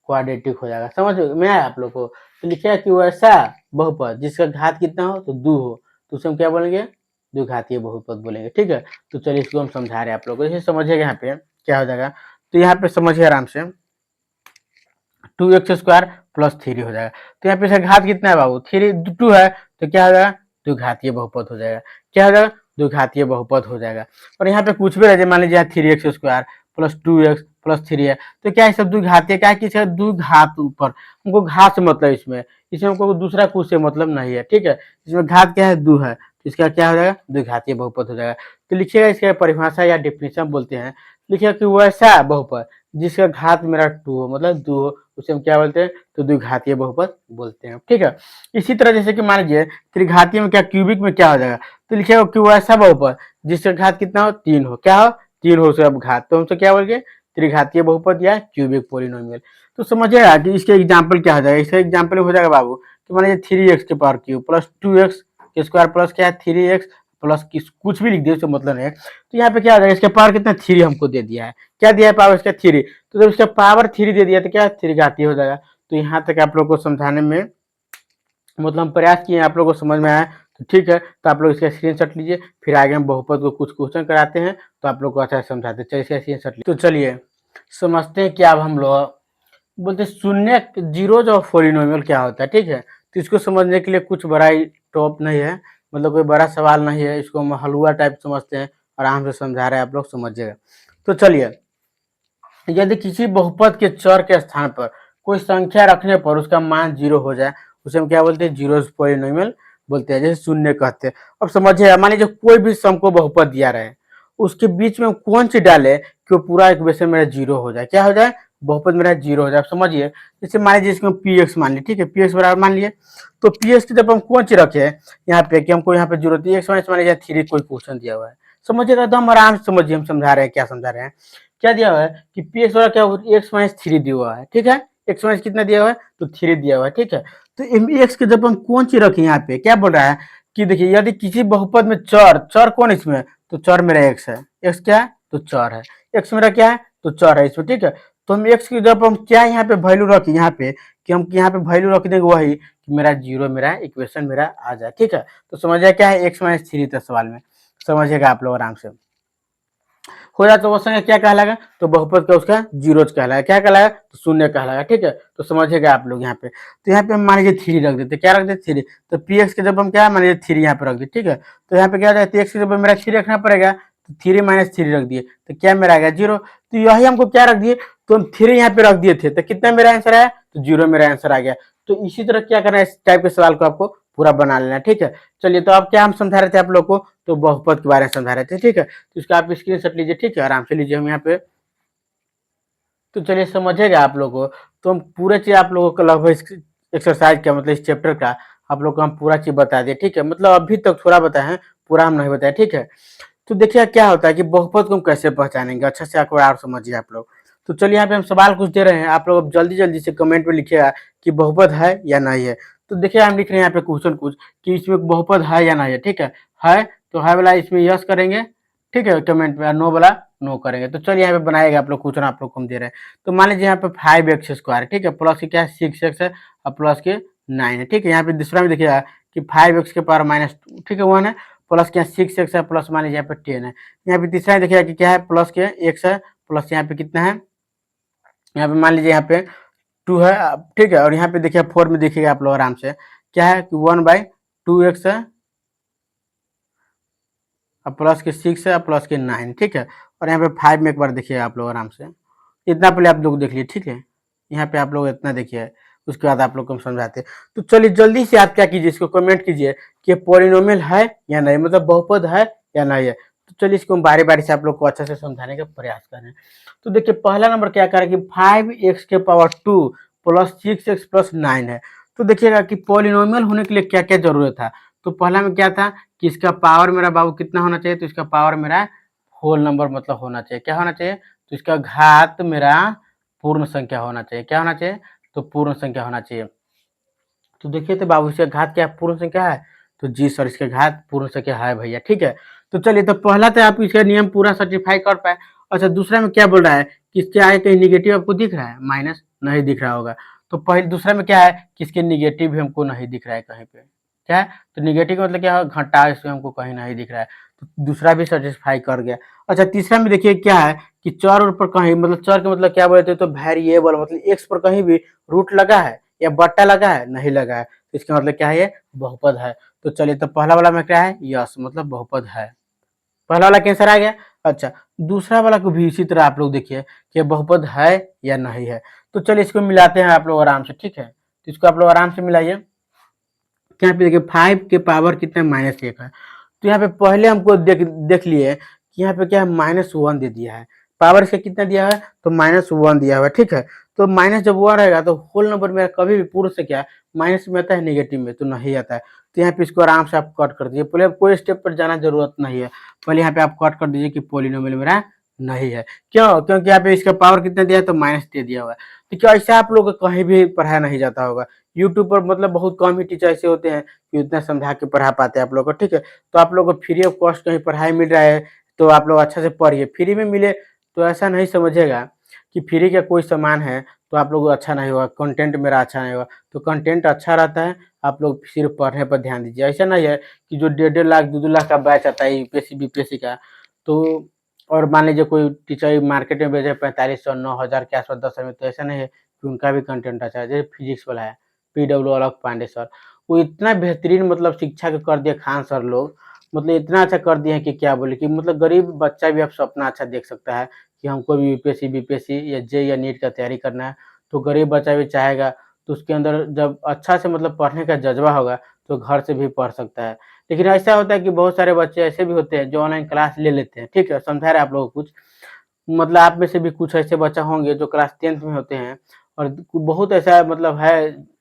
क्वाड्रेटिक हो जाएगा। समझ में आया आप लोग को। तो लिखिए कि वैसा बहुपद जिसका घात कितना हो, तो दो हो, तो उसे हम क्या बोलेंगे, द्विघातीय बहुपद बोलेंगे, ठीक है। तो चलिए इसको हम समझा रहे हैं आप लोग को, जैसे समझिएगा यहाँ पे क्या हो जाएगा, तो यहाँ पे समझिए आराम से 2x² प्लस 3 हो जाएगा। तो यहाँ पे इसका घात कितना है बाबू, 2 है, तो क्या हो जाएगा, द्विघातीय बहुपद हो जाएगा। क्या हो जाएगा, द्विघातीय बहुपद हो जाएगा। और यहाँ पे कुछ भी रह जाए, मान लीजिए 3x² प्लस 2x प्लस 3 है, तो क्या है, सब द्विघातीय, क्या है कि इसका द्विघात ऊपर, हमको घात से मतलब इसमें इसमें हमको दूसरा कुछ से मतलब नहीं है, ठीक है। इसमें घात क्या है, 2 है, तो इसका क्या हो जाएगा, द्विघातीय बहुपद हो जाएगा। तो लिखिएगा इसका परिभाषा या डिफिनेशन बोलते हैं, लिखिएगा कि वैसा बहुपद जिसका घात मेरा 2 हो, मतलब 2 हो, उसे हम क्या बोलते हैं, तो द्विघातीय बहुपद बोलते हैं, ठीक है। इसी तरह जैसे कि मान लीजिए त्रिघातीय में क्या, क्यूबिक में क्या हो जाएगा, तो लिखिएगा कि वैसा बहुपद जिसका घात कितना हो, 3 हो, क्या हो, 3 हो उसका घात, तो हमसे क्या बोलेंगे, त्रिघातीय बहुपद या क्यूबिक पोलिनोमियल। तो समझिएगा कि इसके एग्जाम्पल क्या हो जाएगा, इसका एग्जाम्पल हो जाएगा बाबू कि मान लीजिए 3x के पावर क्यूब प्लस 2x के स्क्वायर प्लस क्या है, 3x प्लस की कुछ भी लिख दिए, उसका मतलब नहीं है। तो यहाँ पे क्या आ जाएगा, इसका पावर कितना 3 हमको दे दिया है, क्या दिया है पावर इसका 3। तो जब इसका पावर 3 दे दिया तो क्या 3 घाती हो जाएगा। तो यहाँ तक आप लोग को समझाने में मतलब हम प्रयास किए, आप लोगों को समझ में आया तो ठीक है। तो आप लोग इसका स्क्रीनशॉट लीजिए, फिर आगे हम बहुपद को कुछ क्वेश्चन कराते हैं तो आप लोग को अच्छा से समझाते हैं। चलिए इसका स्क्रीनशॉट लीजिए। तो चलिए समझते हैं कि अब हम लोग बोलते शून्य जीरोज और पॉलिनोमियल क्या होता है, ठीक है। तो इसको समझने के लिए कुछ बड़ा ही टॉप नहीं है, मतलब कोई बड़ा सवाल नहीं है, इसको हम हलवा टाइप समझते हैं, आराम से समझा रहे हैं, आप लोग समझिएगा। तो चलिए, यदि किसी बहुपद के चर के स्थान पर कोई संख्या रखने पर उसका मान 0 हो जाए, उसे हम क्या बोलते हैं, जीरोज पॉलिनोमियल बोलते हैं, जैसे शून्य कहते हैं। अब समझिए, मान लीजिए कोई भी सम को बहुपद दिया रहे, उसके बीच में कौन सी डाले कि वो पूरा इक्वेशन मेरा 0 हो जाए, क्या हो जाए, बहुपद मेरा 0 हो जाए। आप समझिए, जैसे मान लीजिए इसको पी एक्स मान लिया, ठीक है, पी एक्स बराबर मान लिए। तो पी एक्स की जब हम कौन सी रखे यहाँ पे कि हमको यहाँ पे जरूरत है एक्स माइनस मान लीजिए 3 कोई क्वेश्चन दिया हुआ है, समझिएगा एकदम आराम से समझिए, हम समझा रहे हैं, क्या समझा रहे हैं, क्या दिया हुआ है कि पी एक्स वाला क्या एक्स माइनस 3 दिया हुआ है, ठीक है, एक्स माइनस कितना दिया हुआ है, तो 3 दिया हुआ है, ठीक है। तो एक्स के जब हम कौन सी रखें, यहाँ पे क्या बोल रहा है कि देखिए, यदि किसी बहुपद में चर, चर कौन इसमें, तो चर मेरा एक्स है, एक्स क्या है, तो चर है, एक्स मेरा क्या है, तो चर है इसमें, ठीक है। तो हम एक्स की जब हम क्या यहाँ पे वैल्यू रखें, यहाँ पे कि हम यहाँ पे वैल्यू रख देंगे वही कि मेरा 0 मेरा इक्वेशन मेरा आ जाए, ठीक है। तो समझिए क्या है, एक्स माइनस 3 था सवाल में, समझिएगा आप लोग आराम से हो जाए, तो वो संख्या क्या कहलाएगा, तो बहुपद का उसका जीरोज कहलाएगा, क्या कहलाएगा, तो शून्य कहलाएगा, ठीक है। तो समझिएगा आप लोग यहाँ पे, तो यहाँ पे हम मान लीजिए 3 रख देते, क्या रख देते 3। तो पी एक्स के जब हम क्या मान लीजिए 3 यहाँ पे रख दिए, ठीक है। तो यहाँ पे क्या जाए, एक्स के जब मेरा 3 रखना पड़ेगा, तो 3 माइनस 3 रख दिए, तो क्या मेरा आ गया 0। तो यही हमको क्या रख दिए, तो हम 3 यहाँ पे रख दिए थे, तो कितना मेरा आंसर आया, तो 0 मेरा आंसर आ गया। तो इसी तरह क्या करना है, इस टाइप के सवाल को आपको पूरा बना लेना, ठीक है। चलिए, तो अब क्या हम समझा रहे थे आप लोग को, तो बहुपद के बारे में समझा रहे थे, ठीक है। तो इसका आप स्क्रीनशॉट लीजिए, ठीक है, आराम से लीजिए हम यहाँ पे। तो चलिए समझेगा आप लोगों को, तो हम पूरे चीज आप लोगों को लगभग एक्सरसाइज का मतलब इस चैप्टर का आप लोग को हम पूरा चीज बता दिए, ठीक है। मतलब अभी तक थोड़ा बताए हैं, पूरा हम नहीं बताए, ठीक है। तो देखिए क्या होता है कि बहुपद को हम कैसे पहचानेंगे, अच्छा से एक बार आप समझिए आप लोग। तो चलिए, यहाँ पे हम सवाल कुछ दे रहे हैं, आप लोग अब जल्दी जल्दी से कमेंट में लिखिएगा कि बहुपद है या नहीं है। तो देखिए हम लिख रहे हैं यहाँ पे क्वेश्चन कुछ कि इसमें बहुपद है या नहीं है, ठीक है तो है वाला इसमें यस करेंगे, ठीक है, कमेंट में, नो वाला नो करेंगे। तो चलिए यहाँ पे बनाएगा आप लोग क्वेश्चन, आप लोग को हम दे रहे हैं। तो मान लीजिए यहाँ पे 5x स्क्वायर, ठीक है, प्लस के क्या है 6x है, और प्लस के 9 है, ठीक है। यहाँ पे दूसरा में देखिएगा कि 5x के पावर माइनस, ठीक है, 1 है, प्लस के 6x है, प्लस मान लीजिए यहाँ पे 10 है। यहाँ पे तीसरा में देखिएगा कि क्या है, प्लस के x है, प्लस यहाँ पे कितना है, यहाँ पे मान लीजिए यहाँ पे 2 है, ठीक है। और यहाँ पे देखिए 4 में देखिएगा आप लोग आराम से, क्या है कि 1/2x है, और प्लस के 6 है, प्लस के 9, ठीक है। और यहाँ पे 5 में एक बार देखिए आप लोग आराम से, इतना पहले आप लोग देख लिए, ठीक है। यहाँ पे आप लोग इतना देखिए, उसके बाद आप लोग को हम समझाते हैं। तो चलिए जल्दी से आप क्या कीजिए, इसको कमेंट कीजिए कि पॉलिनोमियल है या नहीं, मतलब बहुपद है या नहीं है। तो चलिए इसको हम बारी बारी से आप लोग को अच्छा से समझाने का प्रयास करें। तो देखिए पहला नंबर क्या करें कि 5x के पावर 2 प्लस 6x प्लस 9 है। तो देखिएगा कि पॉलिनोमियल होने के लिए क्या क्या जरूरत था। तो पहला में क्या था कि इसका पावर मेरा बाबू कितना होना चाहिए, तो इसका पावर मेरा होल नंबर मतलब होना चाहिए, क्या होना चाहिए, तो इसका घात मेरा पूर्ण संख्या होना चाहिए, क्या होना चाहिए, तो पूर्ण संख्या होना चाहिए। तो देखिए तो बाबू इसका घात क्या पूर्ण संख्या है, तो जी सर इसका घात पूर्ण संख्या है भैया, ठीक है। तो चलिए, तो पहला तो आप इसका नियम पूरा सर्टिफाई कर पाए। अच्छा, दूसरा में क्या बोल रहा है कि इसके आगे कहीं निगेटिव आपको दिख रहा है, माइनस नहीं दिख रहा होगा। तो पहले दूसरा में क्या है कि इसके निगेटिव भी हमको नहीं दिख रहा है कहीं पे, क्या है, तो निगेटिव का मतलब क्या है, घटा, इसमें हमको कहीं नहीं दिख रहा है। तो दूसरा भी सेटिस्फाई कर गया। अच्छा, तीसरा में देखिए क्या है कि चर पर कहीं, मतलब चर का मतलब क्या बोलते हैं, तो वेरिएबल मतलब एक्स पर कहीं भी रूट लगा है या बट्टा लगा है, नहीं लगा है, तो इसका मतलब क्या है, ये बहुपद है। तो चलिए, तो पहला वाला में क्या है, यस मतलब बहुपद है, पहला वाला कैंसर आ गया। अच्छा, दूसरा वाला को भी इसी तरह आप लोग देखिए कि बहुपद है या नहीं है। तो चलिए इसको मिलाते हैं आप लोग आराम से, ठीक है। तो इसको आप लोग आराम से मिलाइए। यहाँ पे देखिए 5 के पावर कितना -1 है। तो यहाँ पे पहले हमको देख लिए कि यहाँ पे क्या है -1 दे दिया है, पावर से कितना दिया है, तो -1 दिया हुआ है, ठीक है। तो माइनस जब 1 रहेगा तो होल नंबर में कभी भी पूर्ण से क्या माइनस में आता है, नेगेटिव में तो नहीं आता है। तो यहाँ पे इसको आराम से आप कट कर दीजिए, पहले कोई स्टेप पर जाना जरूरत नहीं है, पहले यहाँ पे आप कट कर दीजिए कि पॉलिनोमियल मेरा नहीं है। क्यों? क्योंकि यहाँ पे इसका पावर कितना दिया है, तो माइनस दे दिया हुआ है। तो क्या ऐसा आप लोग को कहीं भी पढ़ाया नहीं जाता होगा? यूट्यूब पर मतलब बहुत कम ही टीचर ऐसे होते हैं कि उतना समझा के पढ़ा पाते हैं आप लोग को, ठीक है? तो आप लोग को फ्री ऑफ कॉस्ट कहीं पढ़ाई मिल रहा है, तो आप लोग अच्छा से पढ़िए। फ्री में मिले तो ऐसा नहीं समझिएगा कि फ्री का कोई सामान है तो आप लोग को अच्छा नहीं होगा, कंटेंट मेरा अच्छा नहीं होगा। तो कंटेंट अच्छा रहता है, आप लोग सिर्फ पढ़ने पर ध्यान दीजिए। ऐसा नहीं है कि जो डेढ़ डेढ़ लाख, 2-2 लाख का बैच आता है यूपीएससी बीपीएससी का, तो और मान लीजिए कोई टीचर मार्केट में बेचे 4500 9,000 के आसपास 10,000 में, तो ऐसा नहीं है कि उनका भी कंटेंट अच्छा है। जैसे फिजिक्स वाला है पीडब्ल्यू आलोक पांडे सर, वो इतना बेहतरीन मतलब शिक्षा को कर दिया खान सर लोग, मतलब इतना अच्छा कर दिए हैं कि क्या बोले, कि मतलब गरीब बच्चा भी अब सपना अच्छा देख सकता है कि हमको भी यूपीएससी बीपीएससी या जे या नीट का तैयारी करना है। तो गरीब बच्चा भी चाहेगा, तो उसके अंदर जब अच्छा से मतलब पढ़ने का जज्बा होगा तो घर से भी पढ़ सकता है। लेकिन ऐसा होता है कि बहुत सारे बच्चे ऐसे भी होते हैं जो ऑनलाइन क्लास ले लेते हैं, ठीक है? समझा रहे हैं आप लोगों को कुछ, मतलब आप में से भी कुछ ऐसे बच्चा होंगे जो क्लास 10th में होते हैं, और बहुत ऐसा मतलब है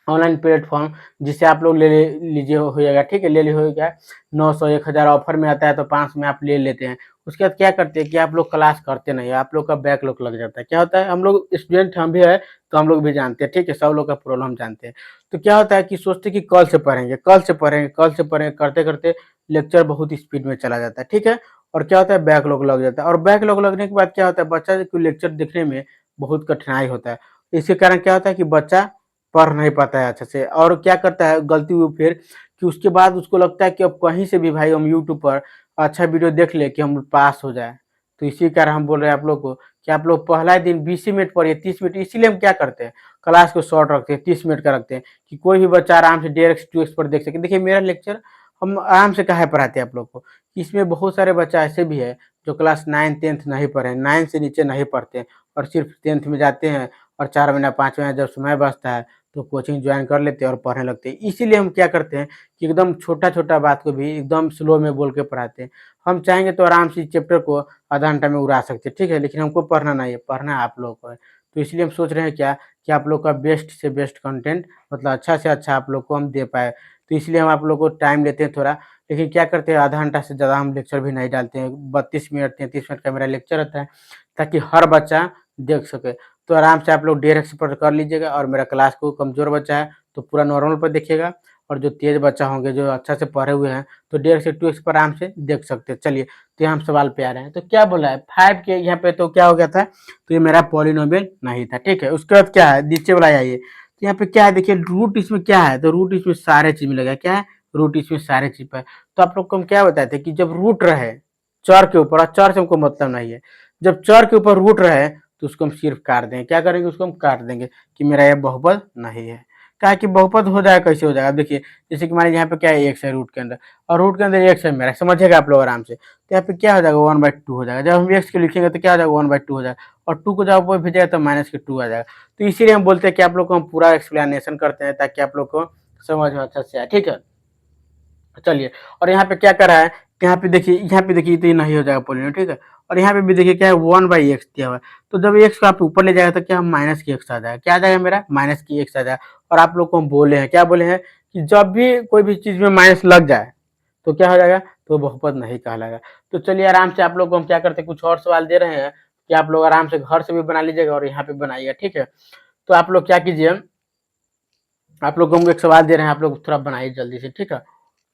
ऑनलाइन प्लेटफ़ॉर्म, जिसे आप लोग ले लीजिए हो जाएगा, ठीक है? ले लिए होगा 900 1000 ऑफ़र में आता है तो 500 में आप ले लेते हैं। उसके बाद क्या करते हैं कि आप लोग क्लास करते नहीं हैं, आप लोग का बैकलॉग लग जाता है। क्या होता है, हम लोग स्टूडेंट हम भी हैं, तो हम लोग भी जानते हैं, ठीक है? सब लोग का प्रॉब्लम हम जानते हैं। तो क्या होता है कि सोचते हैं कि कल से पढ़ेंगे, कल से पढ़ेंगे, कल से पढ़ेंगे, करते-करते लेक्चर बहुत स्पीड में चला जाता है, ठीक है? और क्या होता है, बैकलॉग लग जाता है, और बैकलॉग लगने के बाद क्या होता है, बच्चा को लेक्चर देखने में बहुत कठिनाई होता है। इसके कारण क्या होता है कि बच्चा पढ़ नहीं पाता है अच्छे से, और क्या करता है गलती वो फिर, कि उसके बाद उसको लगता है कि अब कहीं से भी भाई हम यूट्यूब पर अच्छा वीडियो देख ले कि हम पास हो जाए। तो इसी कारण हम बोल रहे हैं आप लोग को कि आप लोग पहला दिन 20 ही मिनट पढ़िए, 30 मिनट, इसीलिए हम क्या करते हैं क्लास को शॉर्ट रखते हैं, 30 मिनट का रखते हैं कि कोई भी बच्चा आराम से डायरेक्ट 2x पर देख सके। देखिए मेरा लेक्चर हम आराम से काहे पढ़ाते हैं आप लोग को, इसमें बहुत सारे बच्चा ऐसे भी है जो क्लास 9 10th नहीं पढ़े, 9 से नीचे नहीं पढ़ते और सिर्फ 10th में जाते हैं, और 4 महीना 5 महीना जब समय बचता है तो कोचिंग ज्वाइन कर लेते हैं और पढ़ने लगते हैं। इसीलिए हम क्या करते हैं कि एकदम छोटा-छोटा बात को भी एकदम स्लो में बोल के पढ़ाते हैं। हम चाहेंगे तो आराम से इस चैप्टर को आधा घंटा में उड़ा सकते हैं, ठीक है? लेकिन हमको पढ़ना नहीं है, पढ़ना आप लोगों को है। तो इसलिए हम सोच रहे हैं क्या कि आप लोग का बेस्ट से बेस्ट कंटेंट मतलब अच्छा से अच्छा आप लोग को हम दे पाएँ। तो इसलिए हम आप लोग को टाइम लेते हैं थोड़ा, लेकिन क्या करते हैं आधा घंटा से ज़्यादा हम लेक्चर भी नहीं डालते हैं। 32 मिनट 33 मिनट का मेरा लेक्चर रहता है, ताकि हर बच्चा देख सके। तो आराम से आप लोग डायरेक्ट से पढ़ कर लीजिएगा, और मेरा क्लास को कमज़ोर बच्चा है तो पूरा नॉर्मल पर देखिएगा, और जो तेज़ बच्चा होंगे जो अच्छा से पढ़े हुए हैं तो 1.5 से 2x पर आराम से देख सकते हैं। चलिए, तो यहाँ हम सवाल पे आ रहे हैं। तो क्या बोला है 5 के यहाँ पे, तो क्या हो गया था, तो ये मेरा पॉलिनोमियल नहीं था, ठीक है? उसके बाद क्या है, नीचे वाला आइए, तो यहाँ पे क्या है देखिए, रूट इसमें क्या है, तो रूट इसमें सारे चीज़ में लगा है। क्या है, रूट इसमें सारे चीज़ पे है। तो आप लोग को हम क्या बताए थे कि जब रूट रहे चर के ऊपर, और चर से हमको मतलब नहीं है, जब चर के ऊपर रूट रहे तो उसको हम सिर्फ काट देंगे। क्या करेंगे, उसको हम काट देंगे कि मेरा यह बहुपद नहीं है। क्या है कि बहुपद हो जाएगा, कैसे हो जाएगा, अब देखिए जैसे कि मान लीजिए यहाँ पे क्या है, एक्स है रूट के अंदर, और रूट के अंदर एक्स है मेरा, समझिएगा आप लोग आराम से। तो यहाँ पे क्या हो जाएगा, 1/2 हो जाएगा। जब हम एक्स को लिखेंगे तो क्या हो जाएगा, 1/2 हो जाएगा, और 2 को जब ऊपर भेजेगा तो -2 आ जाएगा। तो इसीलिए हम बोलते हैं कि आप लोग को हम पूरा एक्सप्लेनेशन करते हैं ताकि आप लोग को समझ में अच्छा से आए, ठीक है? चलिए, और यहाँ पे क्या कर रहा है, यहाँ पे देखिए तो ये नहीं हो जाएगा पोलिनोमियल, ठीक है? और यहाँ पे भी देखिए क्या है, 1/x दिया हुआ है। तो जब x को आप ऊपर ले जाएगा तो क्या माइनस की x आ जाएगा। क्या आ जाएगा मेरा, माइनस की x आ जाएगा। और आप लोग को हम बोले हैं, क्या बोले हैं कि जब भी कोई भी चीज़ में माइनस लग जाए तो क्या हो जाएगा, तो बहुपद नहीं कहलाएगा। तो चलिए आराम से आप लोग को हम क्या करते हैं, कुछ और सवाल दे रहे हैं कि आप लोग आराम से घर से भी बना लीजिएगा और यहाँ पे बनाइएगा, ठीक है? तो आप लोग क्या कीजिए, आप लोग को हम एक सवाल दे रहे हैं, आप लोग थोड़ा बनाइए जल्दी से, ठीक है?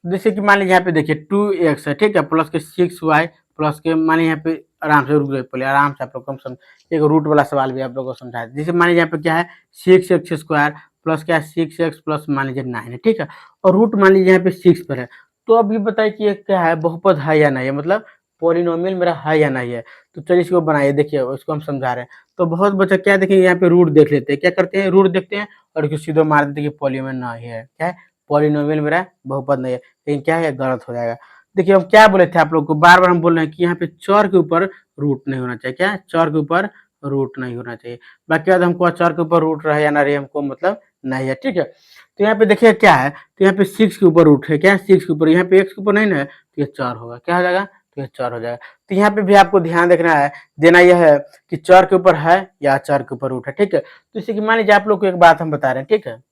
जैसे कि मान लीजिए यहाँ पे देखिए 2x है, ठीक है? प्लस के 6y प्लस के, मान लीजिए यहाँ पे आराम से रुक जाइए, पहले आराम से आप लोग को हम एक रूट वाला सवाल भी आप लोगों को समझाया। जैसे मान लीजिए यहाँ पे क्या है, 6x² प्लस क्या है, 6x प्लस मान लीजिए 9 है, ठीक है? और रूट मान लीजिए यहाँ पे 6 पर है। तो अब ये बताइए कि ये क्या है, बहुपद है या नहीं है, मतलब पॉलिनोमियल मेरा है या नहीं है? तो चलिए इसको बनाइए, देखिए इसको हम समझा रहे हैं। तो बहुत बच्चा क्या देखिए यहाँ पे रूट देख लेते हैं, क्या करते हैं, रूट देखते हैं और इसको सीधे मार देते हैं कि पॉलिनोमियल नहीं है। क्या है, पॉलिनोमियल मेरा बहुपद नहीं है। लेकिन क्या है, गलत हो जाएगा। देखिए हम क्या बोले थे आप लोग को, बार-बार हम बोल रहे हैं कि यहाँ पे चर के ऊपर रूट नहीं होना चाहिए। क्या है, चर के ऊपर रूट नहीं होना चाहिए। बाकी बात हमको चर के ऊपर रूट रहे या ना रहे हमको मतलब नहीं है, ठीक है? तो यहाँ पे देखिए क्या है, तो यहाँ पे 6 के ऊपर रूट है। क्या है, 6 के ऊपर, यहाँ पे x के ऊपर नहीं ना है, तो ये 4 होगा। क्या हो जाएगा, तो ये 4 हो जाएगा। तो यहाँ पे भी आपको ध्यान देखना है, देना यह है कि चर के ऊपर है या चर के ऊपर रूट है, ठीक है? तो जैसे कि मान लीजिए आप लोग को एक बात हम बता रहे हैं, ठीक है?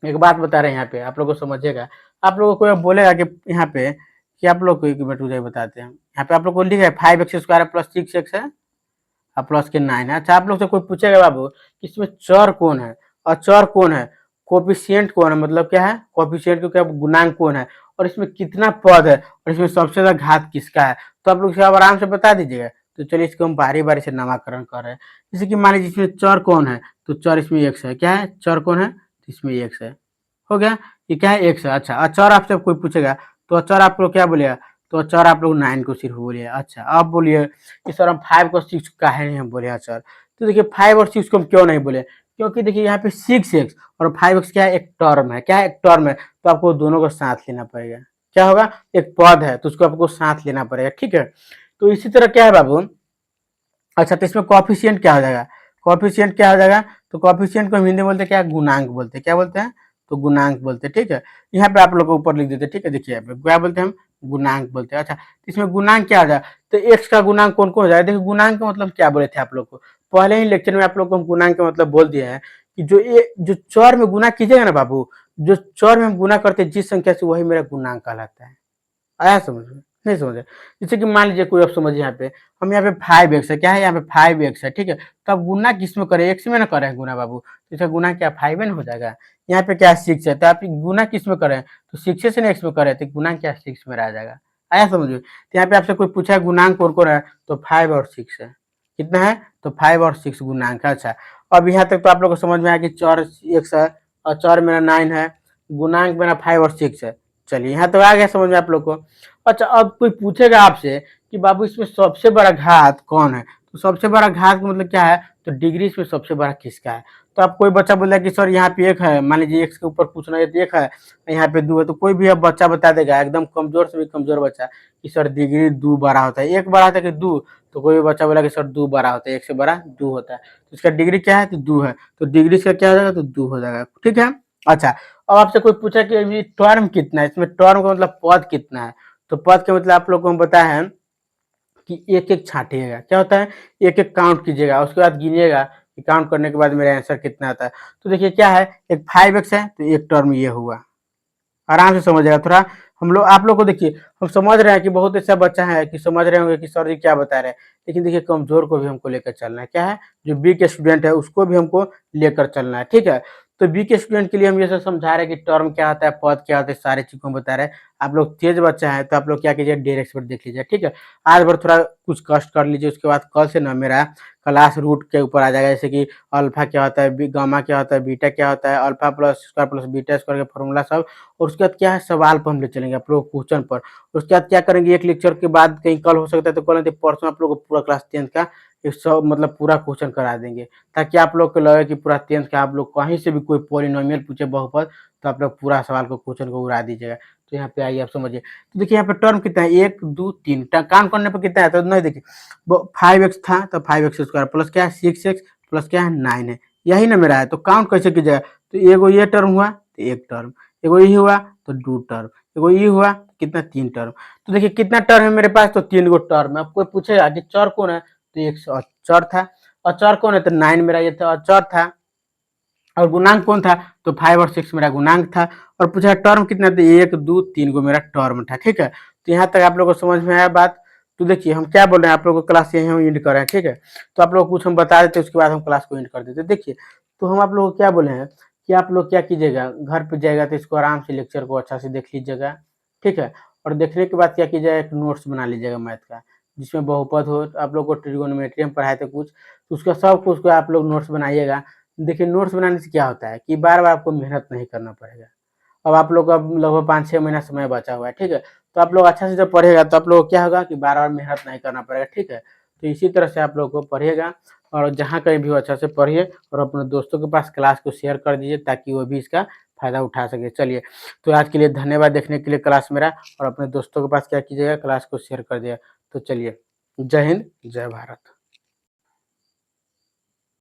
एक बात बता रहे हैं यहाँ पे, आप लोग को समझिएगा। आप लोगों को कोई बोलेगा कि यहाँ पे कि आप लोग को एक मिनट मुझे बताते हैं। यहाँ पे आप लोग को लिखा है 5x² है प्लस 6x है और प्लस के 9 है। अच्छा, आप लोग से कोई पूछेगा बाबू कि इसमें चर कौन है और चर कौन है, कोफिशिएंट कौन है, मतलब क्या है कोफिशिएंट को क्या गुणांक कौन है, और इसमें कितना पद है और इसमें सबसे ज्यादा घात किसका है, तो आप लोग इसे अब आराम से बता दीजिएगा। तो चलिए इसको हम बारी बारी से नामकरण कर रहे हैं। जैसे कि मान लीजिए इसमें चर कौन है, तो चर इसमें x है। क्या है, चर कौन है, तो इसमें x है। हो गया, ये क्या है, x है। अच्छा, अचर आपसे कोई पूछेगा तो अचर आप लोग क्या बोलिएगा, तो अचर आप लोग 9 को सिर्फ बोलिए। अच्छा, अब बोलिए कि सर हम 5 को 6 काहे नहीं हम बोले अचर, तो देखिए 5 और 6 को हम क्यों नहीं बोले, क्योंकि देखिए यहाँ पे 6x और 5x क्या है, एक टर्म है। क्या है, एक टर्म है, तो आपको दोनों को साथ लेना पड़ेगा। क्या होगा, एक पद है तो उसको आपको साथ लेना पड़ेगा, ठीक है। तो इसी तरह क्या है बाबू, अच्छा तो इसमें कॉफिशिएंट क्या हो जाएगा, कॉफिशिएंट क्या हो जाएगा, तो कॉफिशिएंट को हम हिंदी में बोलते हैं क्या, गुणांक बोलते हैं। क्या बोलते हैं, तो गुणांक बोलते हैं, ठीक है। यहाँ पे आप लोग को ऊपर लिख देते हैं, ठीक है। देखिए यहाँ पे क्या बोलते हैं हम, गुणांक बोलते हैं। अच्छा, तो इसमें गुणांक क्या हो जाएगा, तो एक्स का गुणांक कौन कौन हो जाएगा। देखिए गुणांक का मतलब क्या बोले थे आप लोग को, पहले ही लेक्चर में आप लोग को हम गुणांक का मतलब बोल दिया है कि जो चर में गुना कीजिएगा ना बाबू, जो चर में हम गुना करते हैं जिस संख्या से, वही मेरा गुणांक कहलाता है। आया समझ में, नहीं समझे। जैसे कि मान लीजिए कोई आप समझिए, यहाँ पे हम यहाँ पे 5x है। क्या है, यहाँ पे 5x है, ठीक है। तो अब गुना किस में करें, x में ना करें गुना बाबू, तो इसका गुना क्या 5 में हो जाएगा। यहाँ पे क्या 6 है, तो आप गुना किस में करें, तो 6 से ना x में करें, तो गुना क्या 6 में रह जाएगा। आया समझ में। तो यहाँ पे आपसे कोई पूछा है गुणांक कौन कौन है, तो 5 और 6 है। कितना है, तो 5 और 6 गुणांक है। अच्छा, अब यहाँ तक तो आप लोग को समझ में आया कि चौर x है और चौर मेरा 9 है, गुणांक मेरा 5 और 6 है। चलिए यहाँ तो आ गया समझ में आप लोग को। अच्छा, अब कोई पूछेगा आपसे कि बाबू इसमें सबसे बड़ा घात कौन है, तो सबसे बड़ा घात का मतलब क्या है, तो डिग्री इसमें सबसे बड़ा किसका है। तो अब कोई बच्चा बोल रहा है कि सर यहाँ पे एक है, मान लीजिए एक्स के ऊपर पूछना है तो एक है, यहाँ पे दो है, तो कोई भी अब बच्चा बता देगा एकदम कमजोर से भी कमजोर बच्चा कि सर डिग्री दो बड़ा होता है, एक बड़ा होता है कि दो, तो कोई भी बच्चा बोला कि सर दो बड़ा होता है, एक से बड़ा दो होता है, तो इसका डिग्री क्या है, तो दो है, तो डिग्री इसका क्या हो जाएगा, तो दो हो जाएगा, ठीक है। अच्छा, अब आपसे कोई पूछा कि अभी टर्म कितना है, इसमें टर्म का मतलब पद कितना है, तो पद के मतलब आप लोग को हम बताया है कि एक एक छांटिएगा। क्या होता है, एक एक काउंट कीजिएगा, उसके बाद गिनिएगा कि काउंट करने के बाद मेरा आंसर कितना आता है। तो देखिए क्या है, एक 5x है तो एक टर्म ये हुआ, आराम से समझिएगा थोड़ा। हम लोग आप लोग को देखिए, हम समझ रहे हैं कि बहुत ऐसा बच्चा है कि समझ रहे होंगे कि सर जी क्या बता रहे हैं, लेकिन देखिए कमजोर को भी हमको लेकर चलना है। क्या है, जो वीक स्टूडेंट है उसको भी हमको लेकर चलना है, ठीक है। तो वीक स्टूडेंट के लिए हम ये सब समझा रहे हैं कि टर्म क्या होता है, पद क्या होता है, सारी चीज को हम बता रहे हैं। आप लोग तेज बच्चा है तो आप लोग क्या कीजिए, डायरेक्ट पर देख लीजिए, ठीक है। आज भर थोड़ा कुछ कष्ट कर लीजिए, उसके बाद कल से ना मेरा क्लास रूट के ऊपर आ जाएगा, जैसे कि अल्फा क्या होता है, गामा क्या होता है, बीटा क्या होता है, alpha plus square plus beta square का फॉर्मूला सब, और उसके बाद क्या है, सवाल पर हम ले चलेंगे आप लोग क्वेश्चन पर। उसके बाद क्या करेंगे, एक लेक्चर के बाद कहीं कल हो सकता है तो कल नहीं तो परसों आप लोग को पूरा क्लास 10 का एक सौ मतलब पूरा क्वेश्चन करा देंगे, ताकि आप लोग को लगे कि पूरा 10 का आप लोग कहीं से भी कोई पॉलिनोमियल पूछे बहुपद, तो आप लोग पूरा सवाल को क्वेश्चन को उड़ा दीजिएगा। तो यहाँ पे आइए आप समझिए, तो देखिए यहाँ पे टर्म कितना है, एक दो तीन, काउंट करने पर कितना है, तो नहीं देखिए 5x था तो 5x स्क्वायर प्लस क्या है 6x प्लस क्या है 9 है, यही ना मेरा है। तो काउंट कैसे कीजिएगा, तो एगो ये टर्म हुआ तो एक टर्म, एगो ये हुआ तो दो टर्म, एगो ये हुआ कितना तीन टर्म। तो देखिए कितना टर्म है मेरे पास, तो तीन गो टर्म है। अब कोई पूछेगा कि चर कौन है, तो एक चर था, और चर कौन है, तो 9 मेरा ये था चर था, और गुणांक कौन था, तो 5 और 6 मेरा गुणांक था। और पूछा टर्म कितना, तो एक दो तीन को मेरा टर्म था, ठीक है। तो यहाँ तक आप लोगों को समझ में आया बात। तो देखिए हम क्या बोल रहे हैं, आप लोगों को क्लास यही हम एंड कर रहे हैं, ठीक है। तो आप लोग कुछ हम बता देते, उसके बाद हम क्लास को एंड कर देते। देखिए, तो हम आप लोगों को क्या बोले हैं कि आप लोग क्या कीजिएगा, घर पे जाएगा तो इसको आराम से लेक्चर को अच्छा से देख लीजिएगा, ठीक है। और देखने के बाद क्या कीजिएगा, एक नोट्स बना लीजिएगा मैथ का, जिसमें बहुपद हो, आप लोग को ट्रिगोनोमेट्री में पढ़ाए थे कुछ, तो उसका सब कुछ को आप लोग नोट्स बनाइएगा। देखिए नोट्स बनाने से क्या होता है कि बार बार आपको मेहनत नहीं करना पड़ेगा। अब आप लोग का लगभग 5-6 महीना समय बचा हुआ है, ठीक है। तो आप लोग अच्छा से जब पढ़ेगा तो आप लोग को क्या होगा कि बार बार मेहनत नहीं करना पड़ेगा, ठीक है। तो इसी तरह से आप लोग को पढ़िएगा, और जहाँ कहीं भी हो अच्छा से पढ़िए, और अपने दोस्तों के पास क्लास को शेयर कर दीजिए ताकि वो भी इसका फायदा उठा सके। चलिए, तो आज के लिए धन्यवाद देखने के लिए क्लास मेरा, और अपने दोस्तों के पास क्या कीजिएगा, क्लास को शेयर कर दिया। तो चलिए, जय हिंद जय भारत।